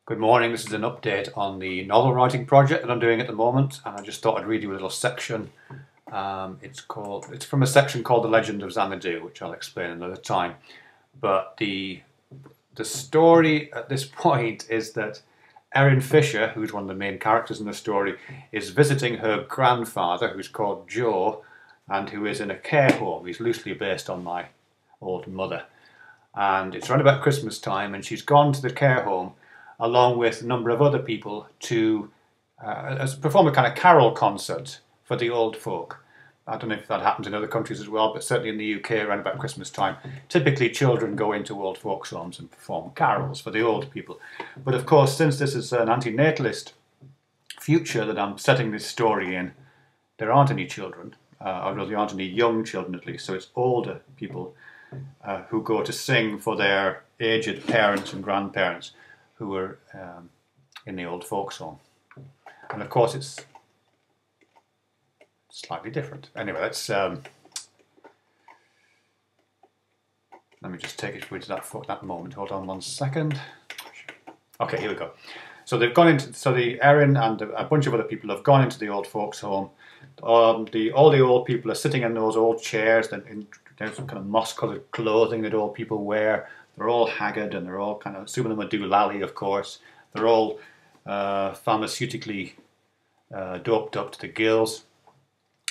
Good morning, this is an update on the novel writing project that I'm doing at the moment, and I just thought I'd read you a little section. It's from a section called The Legend of Xanadu, which I'll explain another time. But the story at this point is that Erin Fisher, who's one of the main characters in the story, is visiting her grandfather, who's called Joe, and who is in a care home. He's loosely based on my old mother. And it's around about Christmas time, and she's gone to the care home along with a number of other people to perform a kind of carol concert for the old folk. I don't know if that happens in other countries as well, but certainly in the UK around about Christmas time, typically children go into old folks' homes and perform carols for the old people. But of course, since this is an antinatalist future that I'm setting this story in, there aren't any children, or there aren't any young children at least, so it's older people who go to sing for their aged parents and grandparents who were in the old folks' home. And of course it's slightly different. Anyway, let me just take it through to that moment. Hold on one second. Okay, here we go. So they've gone into, the Erin and a bunch of other people have gone into the old folks' home. All the old people are sitting in those old chairs that in some kind of moss-coloured clothing that old people wear. They're all haggard and they're all kind of, some of them are doolally, of course. They're all pharmaceutically doped up to the gills,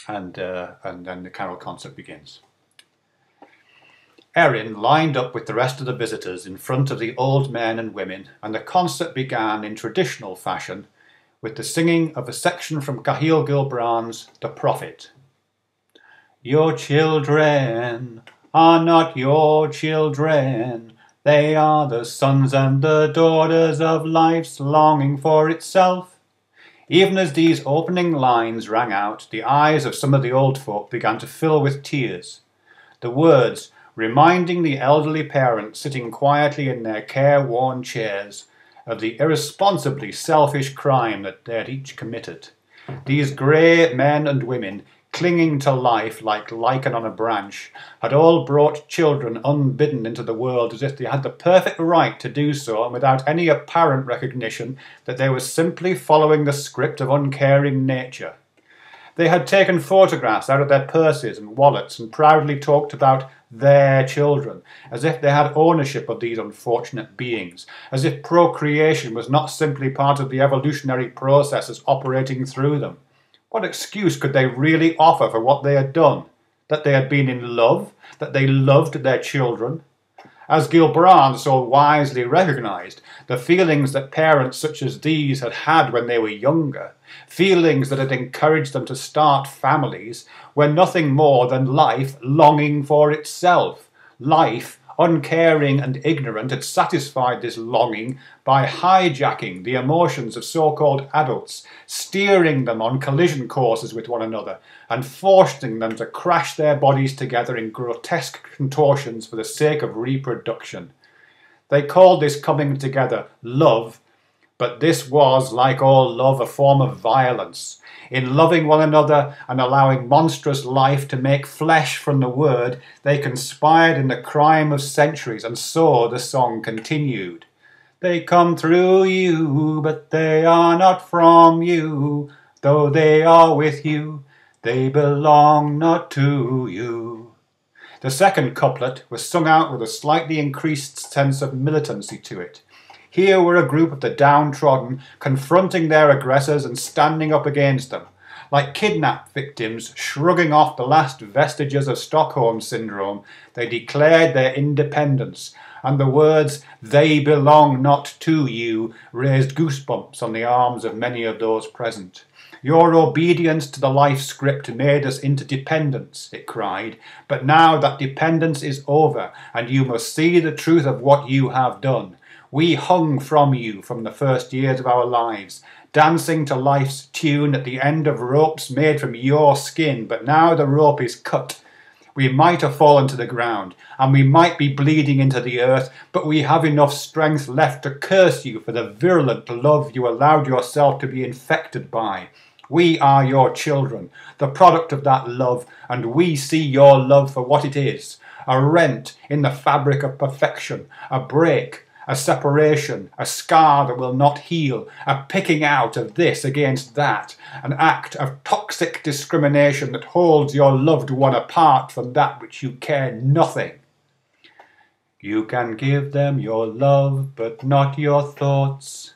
and then the carol concert begins. Erin lined up with the rest of the visitors in front of the old men and women, and the concert began in traditional fashion with the singing of a section from Cahill Gilbran's The Prophet. Your children are not your children. They are the sons and the daughters of life's longing for itself. Even as these opening lines rang out, the eyes of some of the old folk began to fill with tears. The words, reminding the elderly parents sitting quietly in their care-worn chairs of the irresponsibly selfish crime that they had each committed. These grey men and women, clinging to life like lichen on a branch, had all brought children unbidden into the world as if they had the perfect right to do so, and without any apparent recognition that they were simply following the script of uncaring nature. They had taken photographs out of their purses and wallets and proudly talked about their children, as if they had ownership of these unfortunate beings, as if procreation was not simply part of the evolutionary processes operating through them. What excuse could they really offer for what they had done? That they had been in love? That they loved their children? As Gilbran so wisely recognised, the feelings that parents such as these had had when they were younger, feelings that had encouraged them to start families, were nothing more than life longing for itself. Life, uncaring and ignorant, had satisfied this longing by hijacking the emotions of so-called adults, steering them on collision courses with one another, and forcing them to crash their bodies together in grotesque contortions for the sake of reproduction. They called this coming together love, but this was, like all love, a form of violence. In loving one another and allowing monstrous life to make flesh from the word, they conspired in the crime of centuries, and so the song continued. They come through you, but they are not from you. Though they are with you, they belong not to you. The second couplet was sung out with a slightly increased sense of militancy to it. Here were a group of the downtrodden, confronting their aggressors and standing up against them. Like kidnapped victims, shrugging off the last vestiges of Stockholm Syndrome, they declared their independence, and the words, "They belong not to you," raised goosebumps on the arms of many of those present. Your obedience to the life script made us into dependents, it cried, but now that dependence is over, and you must see the truth of what you have done. We hung from you from the first years of our lives, dancing to life's tune at the end of ropes made from your skin, but now the rope is cut. We might have fallen to the ground, and we might be bleeding into the earth, but we have enough strength left to curse you for the virulent love you allowed yourself to be infected by. We are your children, the product of that love, and we see your love for what it is, a rent in the fabric of perfection, a break, a separation, a scar that will not heal, a picking out of this against that, an act of toxic discrimination that holds your loved one apart from that which you care nothing. You can give them your love, but not your thoughts.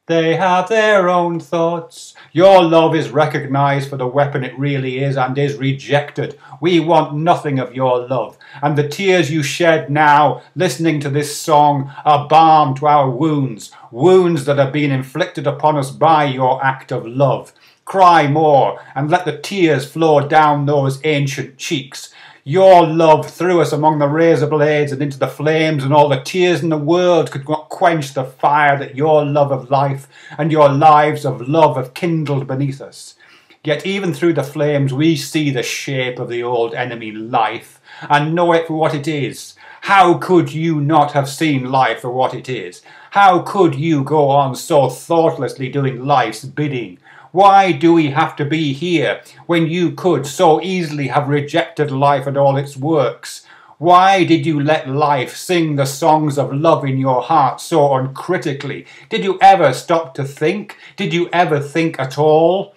They have their own thoughts. Your love is recognized for the weapon it really is and is rejected. We want nothing of your love. And the tears you shed now, listening to this song, are balm to our wounds, wounds that have been inflicted upon us by your act of love. Cry more, and let the tears flow down those ancient cheeks. Your love threw us among the razor blades and into the flames, and all the tears in the world could not quench the fire that your love of life and your lives of love have kindled beneath us. Yet even through the flames we see the shape of the old enemy life and know it for what it is. How could you not have seen life for what it is? How could you go on so thoughtlessly doing life's bidding? Why do we have to be here when you could so easily have rejected life and all its works? Why did you let life sing the songs of love in your heart so uncritically? Did you ever stop to think? Did you ever think at all?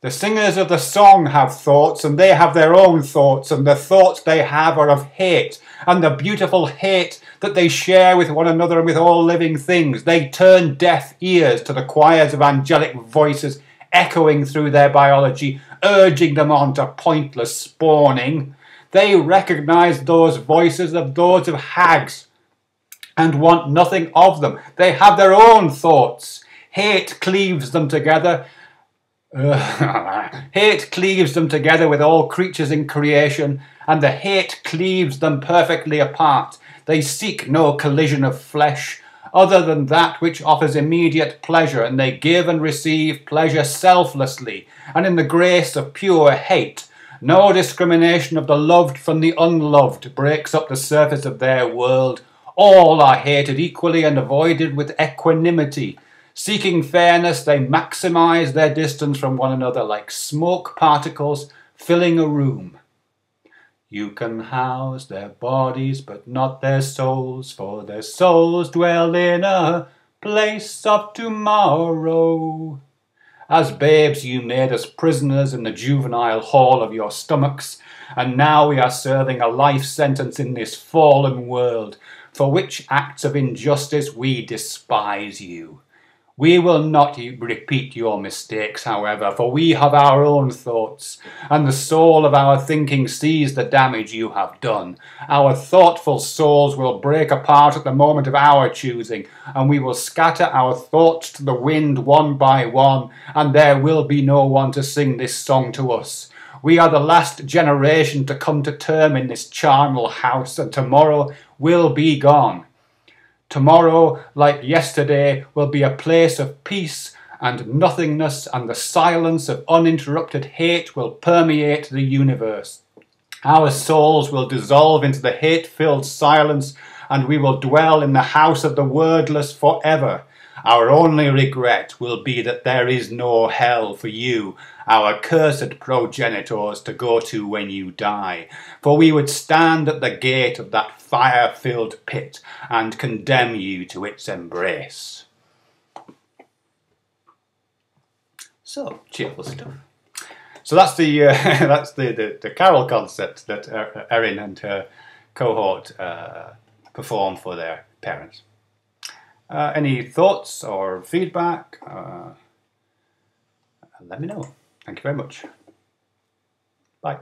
The singers of the song have thoughts, and they have their own thoughts, and the thoughts they have are of hate, and the beautiful hate that they share with one another and with all living things. They turn deaf ears to the choirs of angelic voices echoing through their biology, urging them on to pointless spawning. They recognize those voices as those of hags and want nothing of them. They have their own thoughts. Hate cleaves them together. Hate cleaves them together with all creatures in creation, and the hate cleaves them perfectly apart. They seek no collision of flesh, other than that which offers immediate pleasure, and they give and receive pleasure selflessly, and in the grace of pure hate. No discrimination of the loved from the unloved breaks up the surface of their world. All are hated equally and avoided with equanimity. Seeking fairness, they maximize their distance from one another like smoke particles filling a room. You can house their bodies, but not their souls, for their souls dwell in a place of tomorrow. As babes you made us prisoners in the juvenile hall of your stomachs, and now we are serving a life sentence in this fallen world, for which acts of injustice we despise you. We will not repeat your mistakes, however, for we have our own thoughts, and the soul of our thinking sees the damage you have done. Our thoughtful souls will break apart at the moment of our choosing, and we will scatter our thoughts to the wind one by one, and there will be no one to sing this song to us. We are the last generation to come to term in this charnel house, and tomorrow will be gone. Tomorrow, like yesterday, will be a place of peace and nothingness, and the silence of uninterrupted hate will permeate the universe. Our souls will dissolve into the hate-filled silence, and we will dwell in the house of the wordless forever. Our only regret will be that there is no hell for you, our cursed progenitors, to go to when you die, for we would stand at the gate of that fire-filled pit and condemn you to its embrace. So, cheerful stuff. So that's the that's the carol concept that Erin and her cohort perform for their parents. Any thoughts or feedback? Let me know. Thank you very much. Bye.